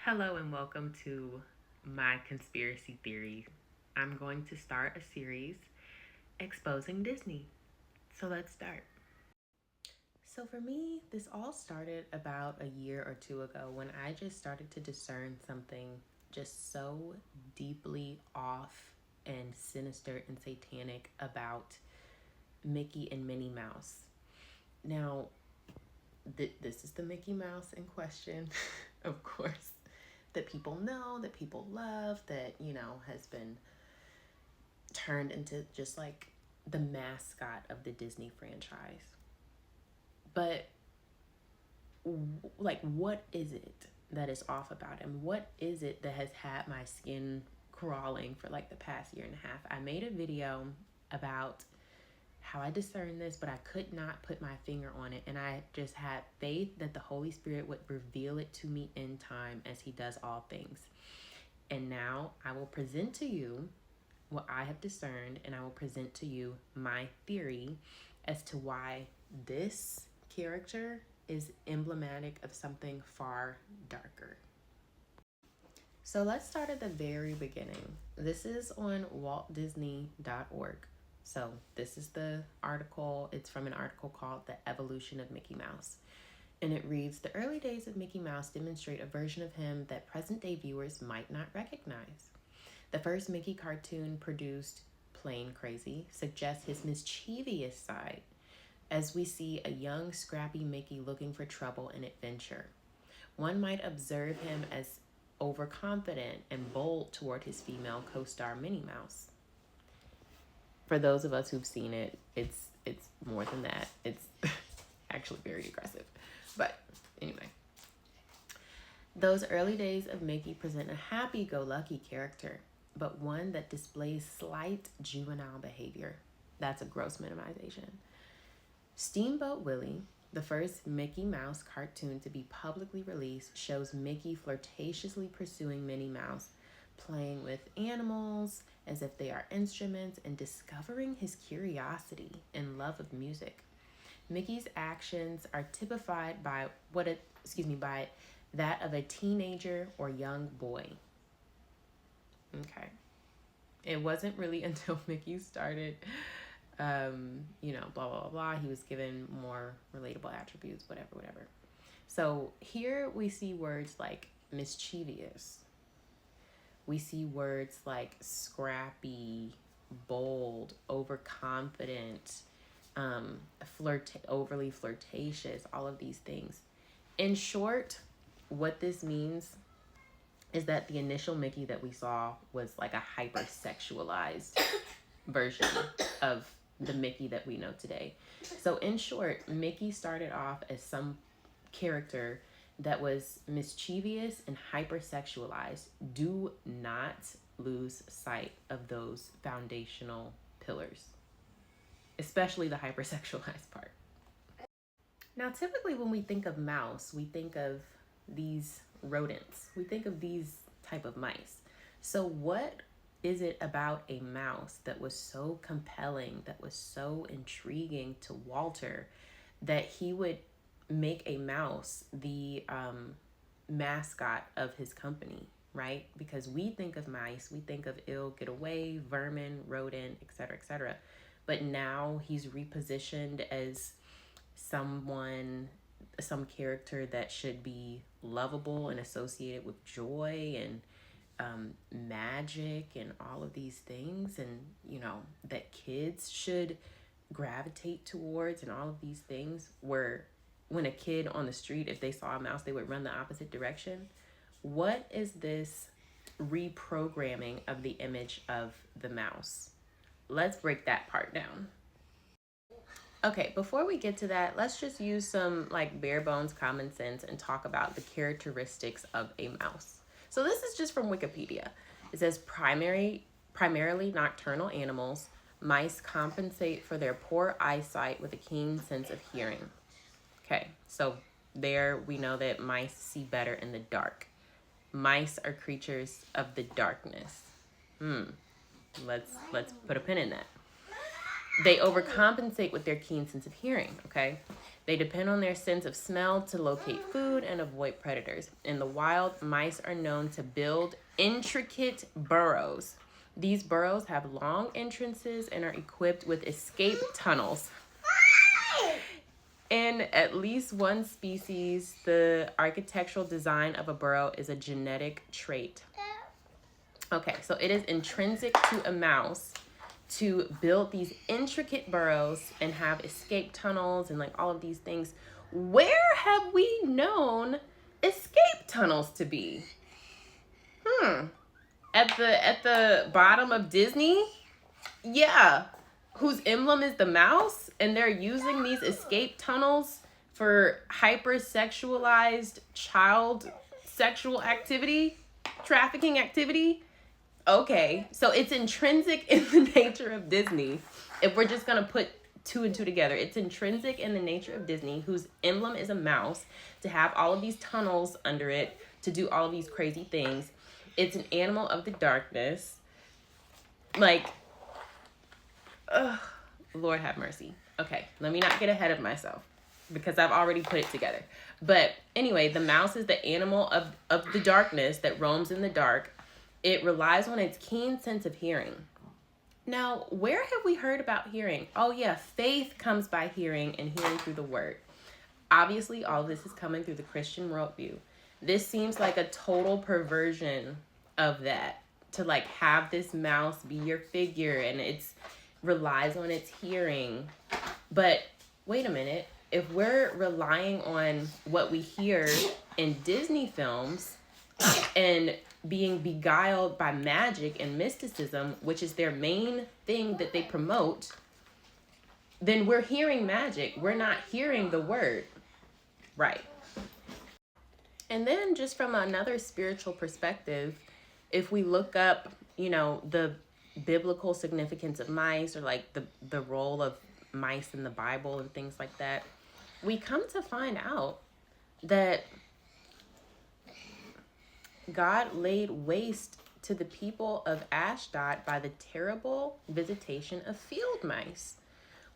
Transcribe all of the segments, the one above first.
Hello and welcome to my conspiracy theory. I'm going to start a series exposing Disney. So let's start. So for me, this all started about a year or two ago when I just started to discern something just so deeply off and sinister and satanic about Mickey and Minnie Mouse. Now, this is the Mickey Mouse in question, of course, that people know, that people love, that, has been turned into just like the mascot of the Disney franchise. But, like, what is it that is off about him? What is it that has had my skin crawling for like the past year and a half? I made a video about how I discerned this, but I could not put my finger on it. And I just had faith that the Holy Spirit would reveal it to me in time as he does all things. And now I will present to you what I have discerned, and I will present to you my theory as to why this character is emblematic of something far darker. So let's start at the very beginning. This is on waltdisney.org. So this is the article. It's from an article called The Evolution of Mickey Mouse. And it reads, the early days of Mickey Mouse demonstrate a version of him that present-day viewers might not recognize. The first Mickey cartoon produced, Plain Crazy, suggests his mischievous side, as we see a young, scrappy Mickey looking for trouble and adventure. One might observe him as overconfident and bold toward his female co-star Minnie Mouse. For those of us who've seen it, it's more than that. It's actually very aggressive. But anyway, those early days of Mickey present a happy-go-lucky character, but one that displays slight juvenile behavior. That's a gross minimization. Steamboat Willie, the first Mickey Mouse cartoon to be publicly released, shows Mickey flirtatiously pursuing Minnie Mouse, playing with animals as if they are instruments, and discovering his curiosity and love of music. Mickey's actions are typified by by that of a teenager or young boy. Okay. It wasn't really until Mickey started, blah, blah, blah, blah. He was given more relatable attributes, whatever. So here we see words like mischievous. We see words like scrappy, bold, overconfident, overly flirtatious, all of these things. In short, what this means is that the initial Mickey that we saw was like a hypersexualized version of the Mickey that we know today. So in short, Mickey started off as some character that was mischievous and hypersexualized. Do not lose sight of those foundational pillars, especially the hypersexualized part. Now, typically when we think of mouse, we think of these rodents. We think of these type of mice. So what is it about a mouse that was so compelling, that was so intriguing to Walter, that he would make a mouse the mascot of his company, right? Because we think of mice, we think of ill, get away, vermin, rodent, etc. But now he's repositioned as some character that should be lovable and associated with joy and magic and all of these things, and that kids should gravitate towards, and all of these things, where when a kid on the street, if they saw a mouse, they would run the opposite direction. What is this reprogramming of the image of the mouse? Let's break that part down. Okay, before we get to that, let's just use some like bare bones common sense and talk about the characteristics of a mouse. So this is just from Wikipedia. It says primarily nocturnal animals, mice compensate for their poor eyesight with a keen sense of hearing. Okay, so there we know that mice see better in the dark. Mice are creatures of the darkness. Let's put a pin in that. They overcompensate with their keen sense of hearing, okay? They depend on their sense of smell to locate food and avoid predators. In the wild, mice are known to build intricate burrows. These burrows have long entrances and are equipped with escape tunnels. In at least one species, the architectural design of a burrow is a genetic trait. Okay, so it is intrinsic to a mouse to build these intricate burrows and have escape tunnels and like all of these things. Where have we known escape tunnels to be? At the bottom of Disney? Yeah. Whose emblem is the mouse, and they're using these escape tunnels for hypersexualized child sexual activity, trafficking activity. Okay, so it's intrinsic in the nature of Disney. If we're just gonna put two and two together, it's intrinsic in the nature of Disney, whose emblem is a mouse, to have all of these tunnels under it, to do all of these crazy things. It's an animal of the darkness. Like, Lord have mercy. Okay, let me not get ahead of myself because I've already put it together. But anyway, the mouse is the animal of the darkness that roams in the dark. It relies on its keen sense of hearing. Now, where have we heard about hearing? Oh yeah, faith comes by hearing and hearing through the word. Obviously, all of this is coming through the Christian worldview. This seems like a total perversion of that, to like have this mouse be your figure and it's relies on its hearing. But wait a minute, if we're relying on what we hear in Disney films and being beguiled by magic and mysticism, which is their main thing that they promote, then we're hearing magic. We're not hearing the word. Right. And then just from another spiritual perspective, if we look up, the biblical significance of mice, or like the role of mice in the Bible and things like that, we come to find out that God laid waste to the people of Ashdod by the terrible visitation of field mice,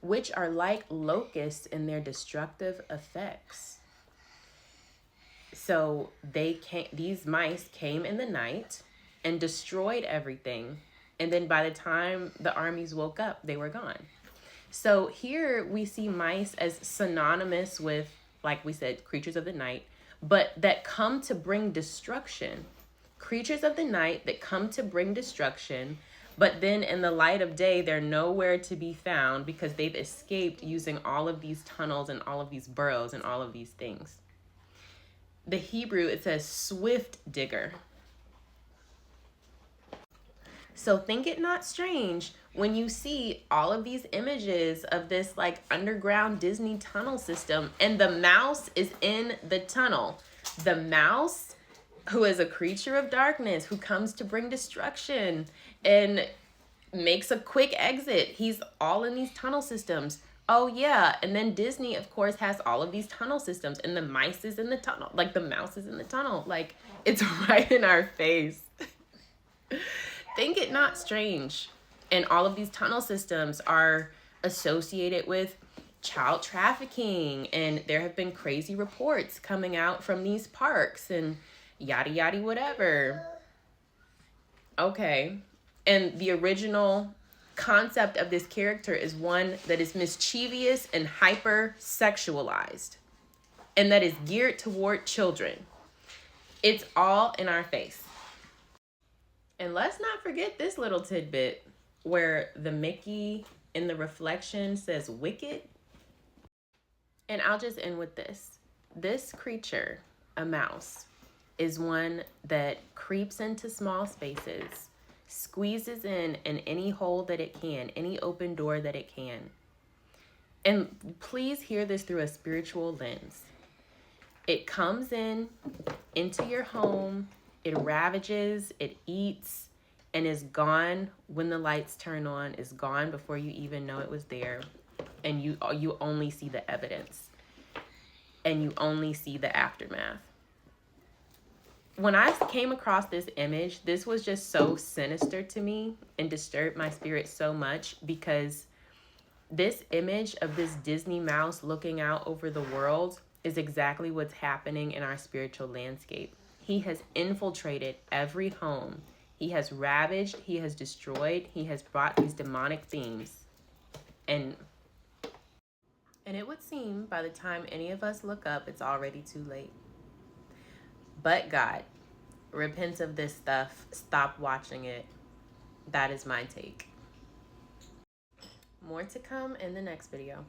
which are like locusts in their destructive effects. So these mice came in the night and destroyed everything. And then by the time the armies woke up, they were gone. So here we see mice as synonymous with, like we said, creatures of the night, but that come to bring destruction. Creatures of the night that come to bring destruction, but then in the light of day, they're nowhere to be found because they've escaped using all of these tunnels and all of these burrows and all of these things. The Hebrew, it says swift digger. So think it not strange when you see all of these images of this like underground Disney tunnel system and the mouse is in the tunnel. The mouse, who is a creature of darkness, who comes to bring destruction and makes a quick exit. He's all in these tunnel systems. Oh yeah, and then Disney, of course, has all of these tunnel systems and the mice is in the tunnel. Like the mouse is in the tunnel. Like it's right in our face. Think it not strange. And all of these tunnel systems are associated with child trafficking. And there have been crazy reports coming out from these parks and yada, yada, whatever. Okay. And the original concept of this character is one that is mischievous and hyper-sexualized. And that is geared toward children. It's all in our face. And let's not forget this little tidbit where the Mickey in the reflection says wicked. And I'll just end with this. This creature, a mouse, is one that creeps into small spaces, squeezes in any hole that it can, any open door that it can. And please hear this through a spiritual lens. It comes into your home, it ravages, it eats, and is gone when the lights turn on, is gone before you even know it was there. And you only see the evidence. And you only see the aftermath. When I came across this image, this was just so sinister to me and disturbed my spirit so much because This image of this Disney mouse looking out over the world is exactly what's happening in our spiritual landscape. He has infiltrated every home. He has ravaged, he has destroyed, he has brought these demonic themes. And it would seem by the time any of us look up, it's already too late. But God, repent of this stuff. Stop watching it. That is my take. More to come in the next video.